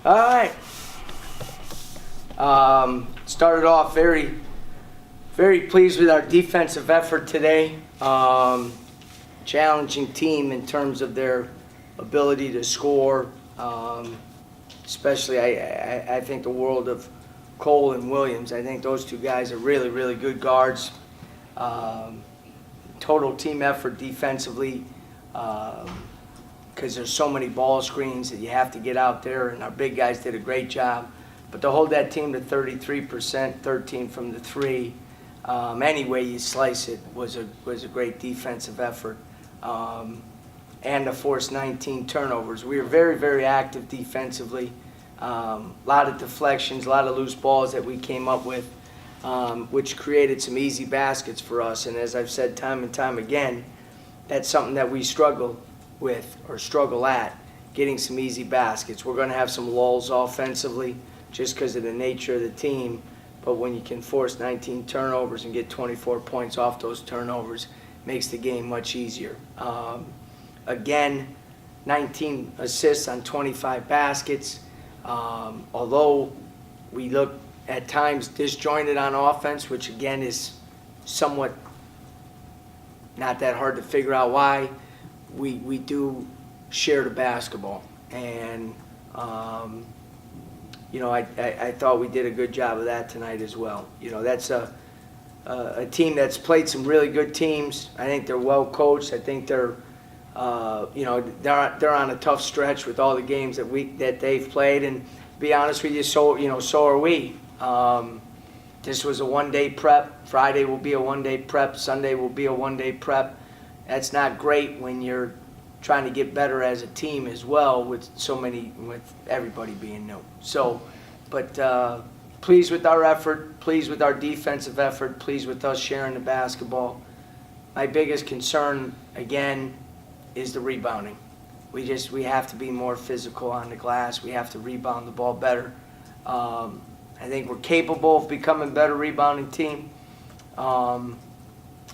All right. Started off very pleased with our defensive effort today. Challenging team in terms of their ability to score. Especially, I think the world of Cole and Williams. I think those two guys are really good guards. Total team effort defensively. Because there's so many ball screens that you have to get out there, and our big guys did a great job. But to hold that team to 33%, 13 from the three, any way you slice it, was a great defensive effort. And to force 19 turnovers. We were very active defensively. A lot of deflections, a lot of loose balls that we came up with, which created some easy baskets for us. And as I've said time and time again, that's something that we struggle at, getting some easy baskets. We're going to have some lulls offensively just because of the nature of the team, but when you can force 19 turnovers and get 24 points off those turnovers, it makes the game much easier. Again, 19 assists on 25 baskets. Although we look at times disjointed on offense, which again is somewhat not that hard to figure out why, we do share the basketball, and I thought we did a good job of that tonight as well. That's a team that's played some really good teams. I think they're well coached. I think they're on a tough stretch with all the games that they've played, and to be honest with you, so are we. This was a one-day prep. Friday will be a one-day prep. Sunday will be a one-day prep. That's not great when you're trying to get better as a team as well with everybody being new. So, but pleased with our effort, pleased with our defensive effort, pleased with us sharing the basketball. My biggest concern, again, is the rebounding. We have to be more physical on the glass. We have to rebound the ball better. I think we're capable of becoming a better rebounding team.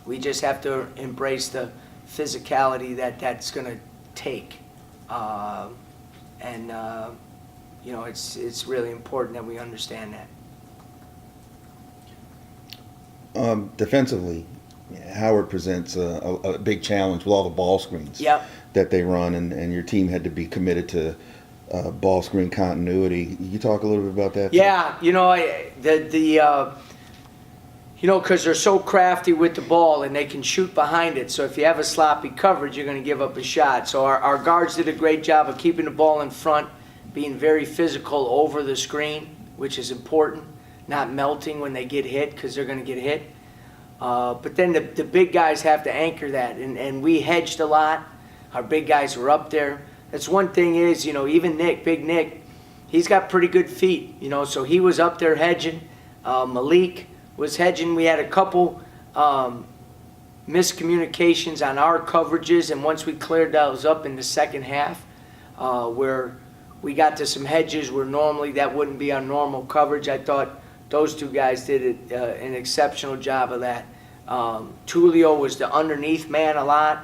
We just have to embrace the physicality that's going to take. It's really important that we understand that. Defensively, Howard presents a big challenge with all the ball screens that they run, and your team had to be committed to ball screen continuity. You talk a little bit about that? Yeah, because they're so crafty with the ball and they can shoot behind it. So if you have a sloppy coverage, you're going to give up a shot. So our guards did a great job of keeping the ball in front, being very physical over the screen, which is important, not melting when they get hit because they're going to get hit. But then the big guys have to anchor that, and we hedged a lot. Our big guys were up there. That's one thing is, even Big Nick, he's got pretty good feet, so he was up there hedging. Malik was hedging. We had a couple miscommunications on our coverages, and once we cleared those up in the second half, where we got to some hedges where normally that wouldn't be our normal coverage, I thought those two guys did an exceptional job of that. Tulio was the underneath man a lot,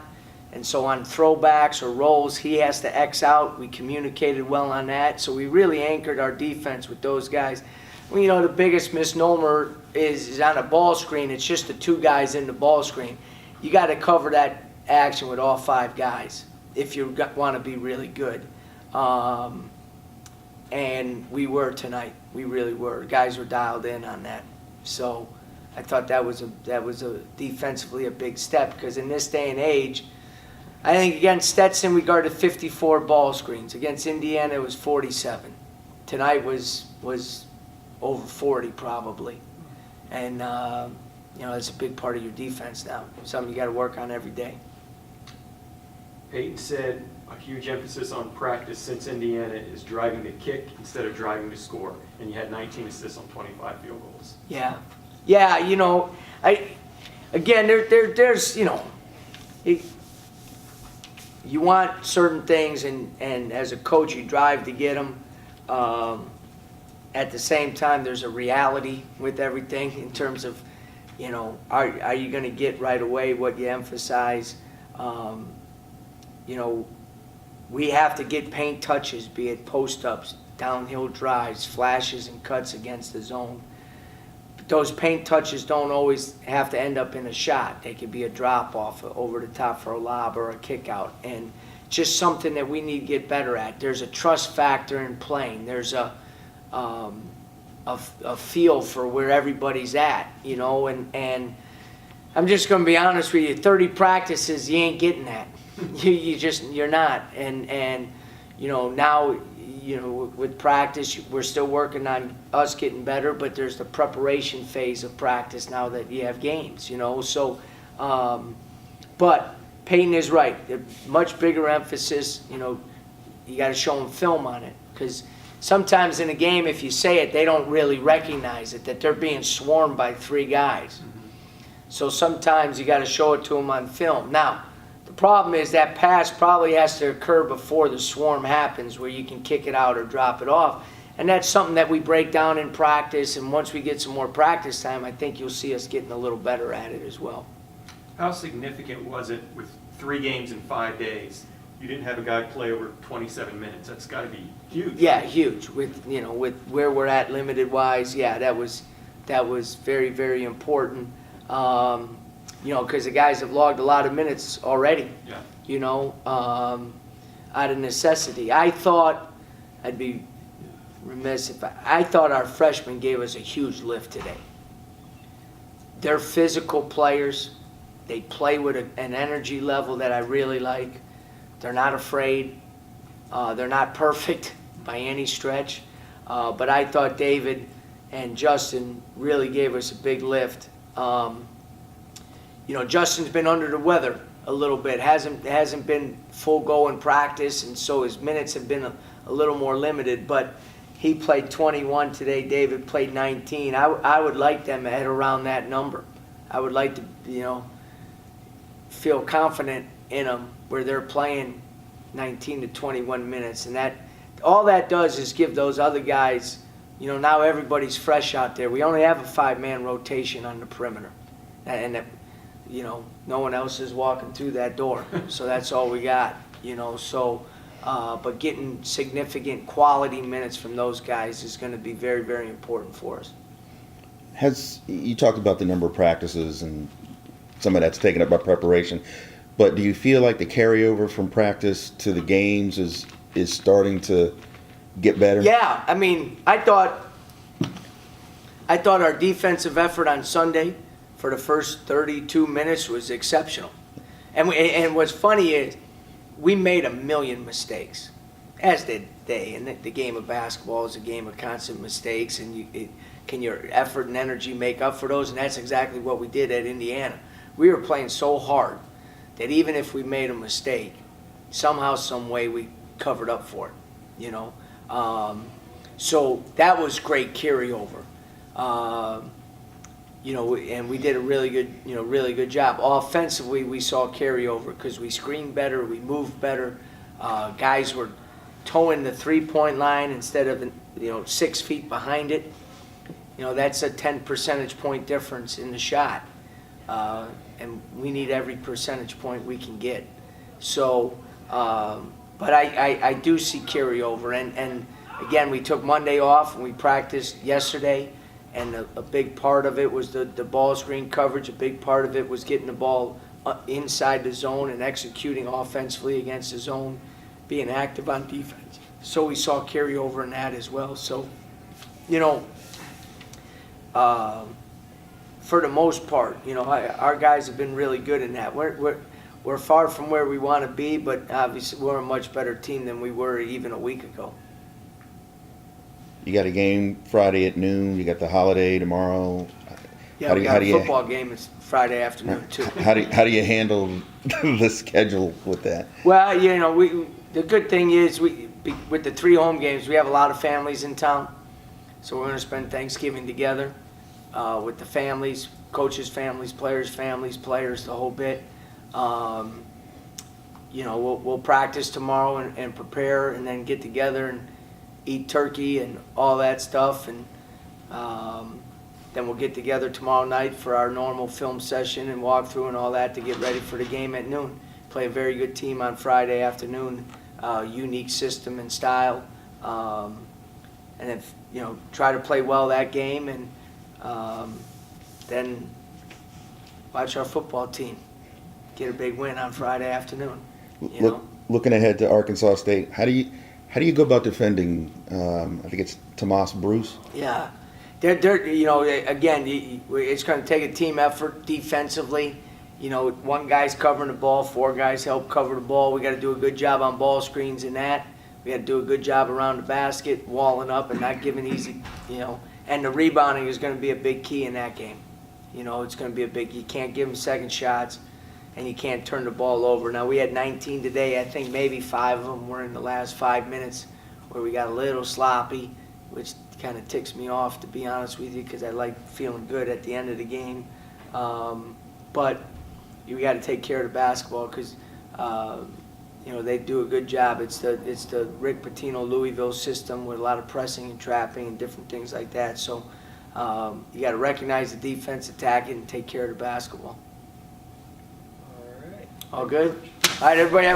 and so on throwbacks or rolls, he has to X out. We communicated well on that, so we really anchored our defense with those guys. Well, the biggest misnomer is on a ball screen. It's just the two guys in the ball screen. You got to cover that action with all five guys if you want to be really good. And we were tonight. We really were. Guys were dialed in on that. So I thought that was a defensively a big step, because in this day and age, I think against Stetson we guarded 54 ball screens. Against Indiana it was 47. Tonight was over 40 probably. And it's a big part of your defense now. Something you got to work on every day. Peyton said a huge emphasis on practice since Indiana is driving to kick instead of driving to score, and you had 19 assists on 25 field goals. Yeah, there's you want certain things, and as a coach you drive to get them. At the same time, there's a reality with everything in terms of, are you going to get right away what you emphasize? We have to get paint touches, be it post-ups, downhill drives, flashes and cuts against the zone. But those paint touches don't always have to end up in a shot. They could be a drop off over the top for a lob or a kick out. And just something that we need to get better at. There's a trust factor in playing. There's a feel for where everybody's at, you know, and I'm just going to be honest with you, 30 practices, you ain't getting that. You're not. And you know, now, you know, with practice, we're still working on us getting better, but there's the preparation phase of practice now that you have games, you know. So, but Peyton is right. Much bigger emphasis, you know, you got to show them film on it. Because sometimes in a game, if you say it, they don't really recognize it, that they're being swarmed by 3 guys. Mm-hmm. So sometimes you got to show it to them on film. Now, the problem is that pass probably has to occur before the swarm happens, where you can kick it out or drop it off. And that's something that we break down in practice, and once we get some more practice time, I think you'll see us getting a little better at it as well. How significant was it with 3 games in 5 days? You didn't have a guy play over 27 minutes. That's got to be huge. Yeah, huge. With, you know, with where we're at limited wise, yeah, that was very, very important. You know, because the guys have logged a lot of minutes already. Yeah. You know, out of necessity. I thought, I'd be remiss if I thought our freshmen gave us a huge lift today. They're physical players. They play with an energy level that I really like. They're not afraid. They're not perfect by any stretch. But I thought David and Justin really gave us a big lift. You know, Justin's been under the weather a little bit. Hasn't been full go in practice, and so his minutes have been a little more limited. But he played 21 today. David played 19. I would like them at around that number. I would like to, you know, feel confident in them where they're playing 19 to 21 minutes. And that all that does is give those other guys, you know, now everybody's fresh out there. We only have a 5-man rotation on the perimeter. And that, you know, no one else is walking through that door. So that's all we got, you know. So, but getting significant quality minutes from those guys is going to be very, very important for us. You talked about the number of practices and some of that's taken up by preparation, but do you feel like the carryover from practice to the games is starting to get better? Yeah, I mean, I thought our defensive effort on Sunday for the first 32 minutes was exceptional. And what's funny is we made a million mistakes, as did they. And the game of basketball is a game of constant mistakes, and can your effort and energy make up for those? And that's exactly what we did at Indiana. We were playing so hard that even if we made a mistake, somehow, some way, we covered up for it, you know. So that was great carryover. You know, and we did a really good job. Offensively, we saw carryover because we screened better, we moved better. Guys were towing the 3-point line instead of 6 feet behind it. You know, that's a 10 percentage point difference in the shot, and we need every percentage point we can get. So, but I do see carryover, and again, we took Monday off and we practiced yesterday. And a big part of it was the ball screen coverage. A big part of it was getting the ball inside the zone and executing offensively against the zone, being active on defense. So we saw carryover in that as well. So, you know, for the most part, you know, our guys have been really good in that. We're far from where we want to be, but obviously we're a much better team than we were even a week ago. You got a game Friday at noon. You got the holiday tomorrow. Yeah, we got a football game. It's Friday afternoon too. How do you handle the schedule with that? Well, you know, the good thing is with the 3 home games, we have a lot of families in town, so we're going to spend Thanksgiving together with the families, coaches' families, players' players, the whole bit. You know, we'll practice tomorrow and prepare, and then get together and eat turkey and all that stuff, and then we'll get together tomorrow night for our normal film session and walk through and all that to get ready for the game at noon. Play a very good team on Friday afternoon, unique system and style. and if, try to play well that game, and then watch our football team get a big win on Friday afternoon. Looking ahead to Arkansas State, how do you go about defending? I think it's Tomas Bruce. Yeah, they're again, it's going to take a team effort defensively. One guy's covering the ball, 4 guys help cover the ball. We got to do a good job on ball screens and that. We got to do a good job around the basket, walling up and not giving easy, And the rebounding is going to be a big key in that game. It's going to be a big. You can't give them second shots, and you can't turn the ball over. Now we had 19 today. I think maybe 5 of them were in the last 5 minutes where we got a little sloppy, which kind of ticks me off, to be honest with you, because I like feeling good at the end of the game. But you got to take care of the basketball because they do a good job. It's the Rick Pitino Louisville system with a lot of pressing and trapping and different things like that. So you got to recognize the defense, attack it, and take care of the basketball. All right. All good? All right, everybody.